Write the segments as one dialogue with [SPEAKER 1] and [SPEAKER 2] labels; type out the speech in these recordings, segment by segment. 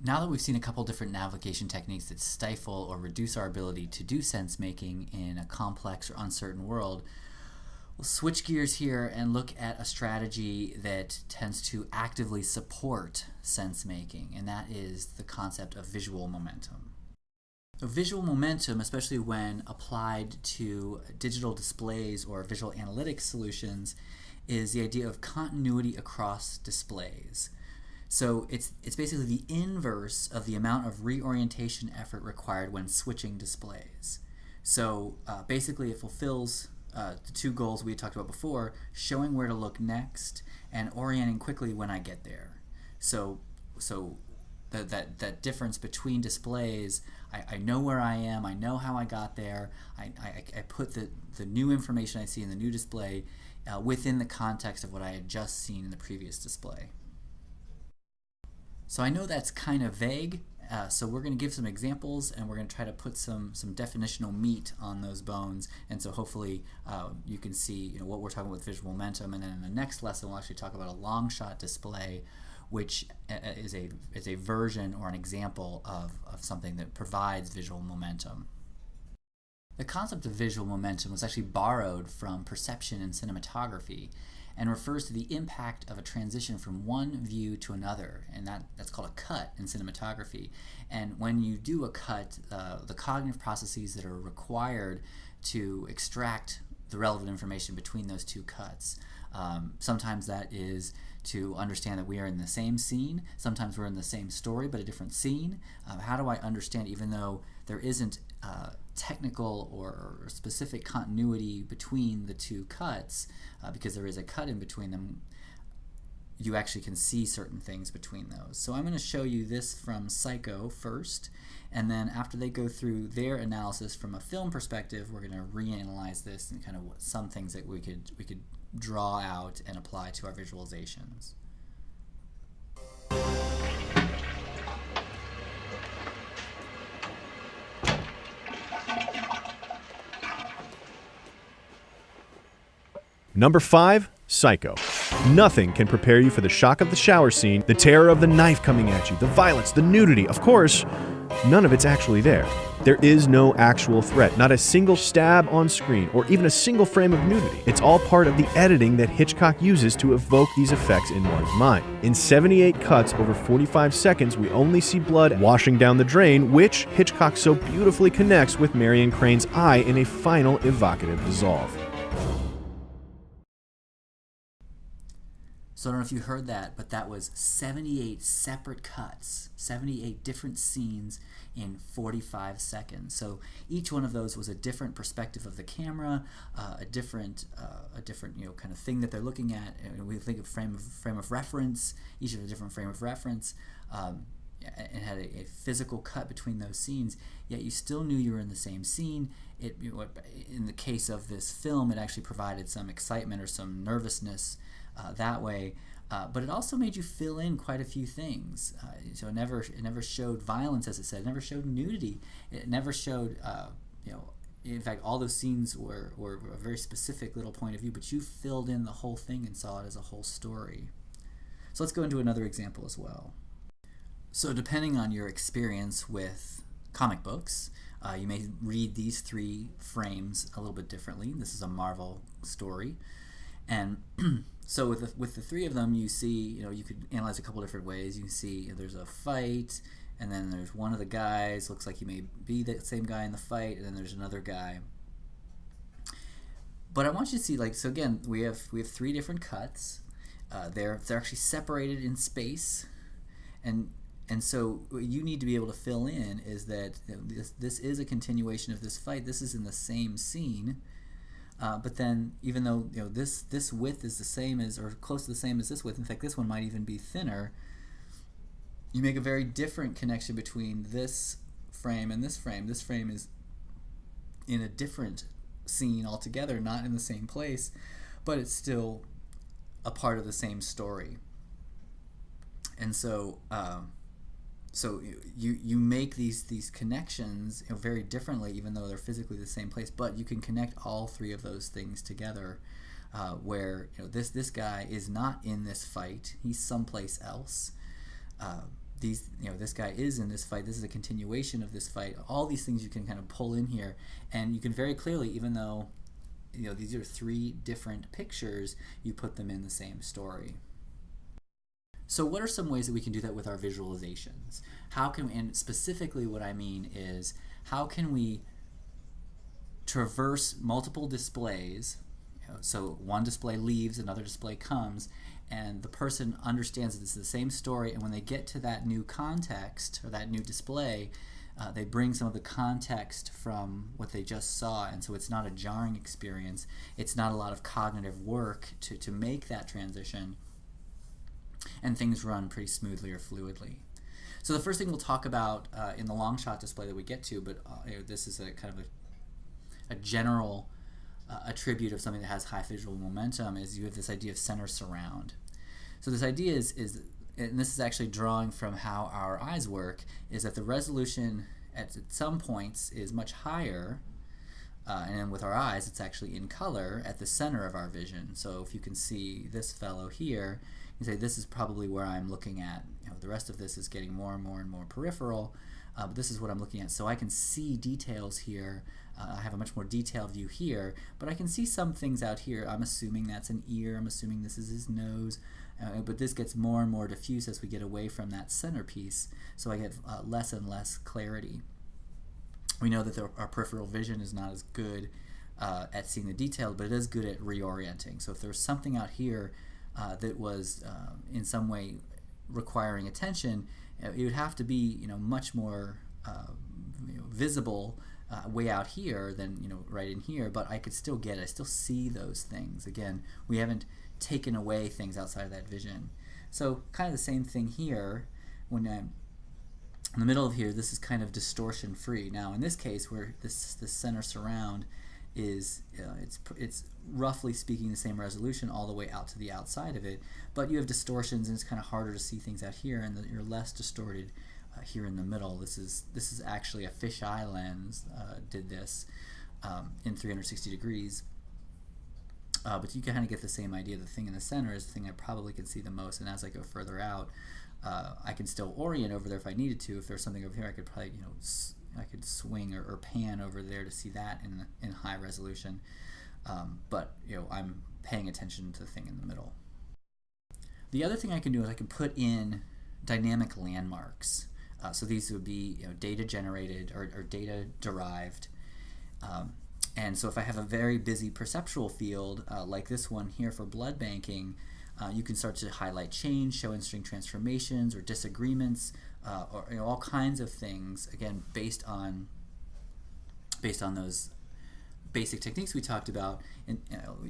[SPEAKER 1] Now that we've seen a couple different navigation techniques that stifle or reduce our ability to do sense making in a complex or uncertain world, we'll switch gears here and look at a strategy that tends to actively support sense making, and that is the concept of visual momentum. So visual momentum, especially when applied to digital displays or visual analytics solutions, is the idea of continuity across displays. So it's basically the inverse of the amount of reorientation effort required when switching displays. So basically it fulfills the two goals we talked about before, showing where to look next and orienting quickly when I get there. So that difference between displays, I know where I am, I know how I got there, I put the new information I see in the new display within the context of what I had just seen in the previous display. So I know that's kind of vague, so we're going to give some examples and we're going to try to put some definitional meat on those bones, and so hopefully you can see what we're talking about with visual momentum, and then in the next lesson we'll actually talk about a long shot display, which is a version or an example of something that provides visual momentum. The concept of visual momentum was actually borrowed from perception in cinematography and refers to the impact of a transition from one view to another, and that's called a cut in cinematography. And when you do a cut, the cognitive processes that are required to extract the relevant information between those two cuts, sometimes that is to understand that we are in the same scene, sometimes we're in the same story but a different scene. How do I understand, even though there isn't technical or specific continuity between the two cuts, because there is a cut in between them, you actually can see certain things between those. So I'm going to show you this from Psycho first, and then after they go through their analysis from a film perspective, we're going to reanalyze this and kind of some things that we could draw out and apply to our visualizations.
[SPEAKER 2] Number 5, Psycho. Nothing can prepare you for the shock of the shower scene, the terror of the knife coming at you, the violence, the nudity. Of course, none of it's actually there. There is no actual threat, not a single stab on screen, or even a single frame of nudity. It's all part of the editing that Hitchcock uses to evoke these effects in one's mind. In 78 cuts over 45 seconds, we only see blood washing down the drain, which Hitchcock so beautifully connects with Marion Crane's eye in a final evocative dissolve.
[SPEAKER 1] So I don't know if you heard that, but that was 78 separate cuts, 78 different scenes in 45 seconds. So each one of those was a different perspective of the camera, a different kind of thing that they're looking at. And we think of frame of reference. Each of a different frame of reference, and had a physical cut between those scenes. Yet you still knew you were in the same scene. In the case of this film, it actually provided some excitement or some nervousness that way, but it also made you fill in quite a few things. So it never showed violence, as it said. It never showed nudity. It never showed, in fact, all those scenes were a very specific little point of view, but you filled in the whole thing and saw it as a whole story. So let's go into another example as well. So depending on your experience with comic books, you may read these three frames a little bit differently. This is a Marvel story. And so with the three of them, you see, you could analyze a couple different ways. You can see there's a fight, and then there's one of the guys, looks like he may be the same guy in the fight, and then there's another guy. But I want you to see, so again, we have three different cuts. They're actually separated in space, and so what you need to be able to fill in is that this is a continuation of this fight. This is in the same scene. But then, even though this width is the same as, or close to the same as this width, in fact, this one might even be thinner, you make a very different connection between this frame and this frame. This frame is in a different scene altogether, not in the same place, but it's still a part of the same story. And so, you make these connections very differently, even though they're physically the same place. But you can connect all three of those things together, where this guy is not in this fight; he's someplace else. this guy is in this fight. This is a continuation of this fight. All these things you can kind of pull in here, and you can very clearly, even though these are three different pictures, you put them in the same story. So what are some ways that we can do that with our visualizations? And specifically what I mean is, how can we traverse multiple displays? So one display leaves, another display comes, and the person understands that it's the same story, and when they get to that new context or that new display, they bring some of the context from what they just saw, and so it's not a jarring experience. It's not a lot of cognitive work to make that transition, and things run pretty smoothly or fluidly. So the first thing we'll talk about in the long shot display that we get to, but this is a kind of a general attribute of something that has high visual momentum, is you have this idea of center surround. So this idea is, and this is actually drawing from how our eyes work, is that the resolution at some points is much higher, and then with our eyes it's actually in color at the center of our vision. So if you can see this fellow here, you say this is probably where I'm looking at. The rest of this is getting more and more and more peripheral, but this is what I'm looking at. So I can see details here. I have a much more detailed view here, but I can see some things out here. I'm assuming that's an ear. I'm assuming this is his nose. But this gets more and more diffuse as we get away from that centerpiece, so I get less and less clarity. We know that our peripheral vision is not as good at seeing the detail, but it is good at reorienting. So if there's something out here that was in some way requiring attention, it would have to be much more visible way out here than right in here, but I still see those things. Again, we haven't taken away things outside of that vision. So kind of the same thing here. When I'm in the middle of here, this is kind of distortion free. Now in this case, where this center surround is it's roughly speaking the same resolution all the way out to the outside of it, but you have distortions and it's kind of harder to see things out here, and you're less distorted here in the middle. This is actually a fisheye lens did this in 360 degrees, but you kind of get the same idea. The thing in the center is the thing I probably can see the most, and as I go further out, I can still orient over there if I needed to. If there's something over here, I could probably I could swing or pan over there to see that in high resolution, but I'm paying attention to the thing in the middle. The other thing I can do is I can put in dynamic landmarks. So these would be data generated or data derived, and so if I have a very busy perceptual field like this one here for blood banking, you can start to highlight change, show in-string transformations or disagreements, or all kinds of things, again based on those basic techniques we talked about, and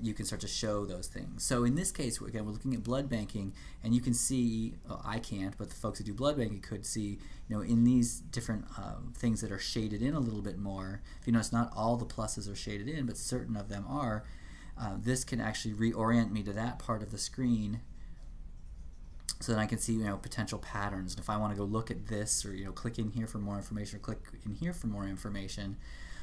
[SPEAKER 1] you can start to show those things. So in this case, again, we're looking at blood banking, and you can see, I can't, but the folks who do blood banking could see, in these different things that are shaded in a little bit more. If you notice, not all the pluses are shaded in, but certain of them are. This can actually reorient me to that part of the screen, so that I can see potential patterns. And if I want to go look at this, or click in here for more information, or click in here for more information,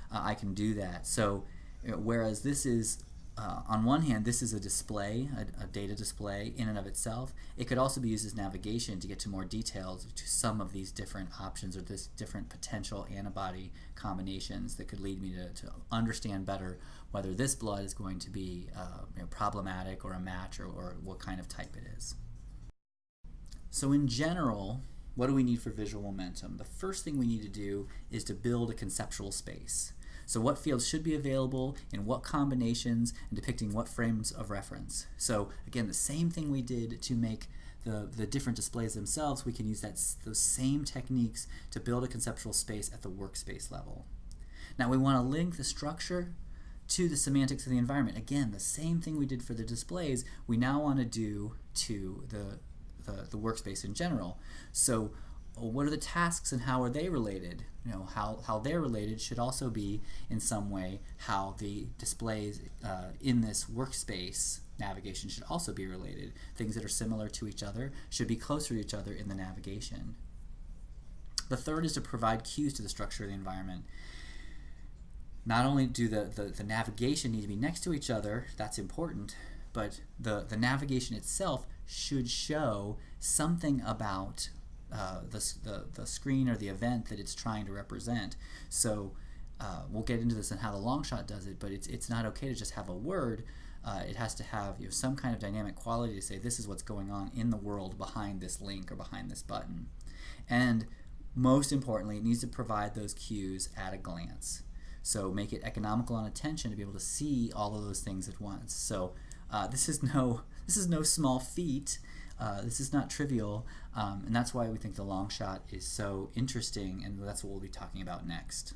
[SPEAKER 1] I can do that. So whereas this is on one hand, this is a display, a data display in and of itself, it could also be used as navigation to get to more details to some of these different options, or this different potential antibody combinations that could lead me to understand better whether this blood is going to be problematic or a match, or what kind of type it is. So in general, what do we need for visual momentum? The first thing we need to do is to build a conceptual space. So what fields should be available, in what combinations, and depicting what frames of reference. So again, the same thing we did to make the different displays themselves, we can use those same techniques to build a conceptual space at the workspace level. Now we want to link the structure to the semantics of the environment. Again, the same thing we did for the displays, we now want to do to the workspace in general. So what are the tasks and how are they related? How they're related should also be in some way how the displays in this workspace navigation should also be related. Things that are similar to each other should be closer to each other in the navigation. The third is to provide cues to the structure of the environment. Not only do the navigation need to be next to each other, that's important, but the navigation itself should show something about the screen or the event that it's trying to represent. So we'll get into this and how the long shot does it, but it's not okay to just have a word. It has to have some kind of dynamic quality to say this is what's going on in the world behind this link or behind this button. And most importantly, it needs to provide those cues at a glance. So make it economical on attention to be able to see all of those things at once. So this is no small feat. This is not trivial, and that's why we think the long shot is so interesting, and that's what we'll be talking about next.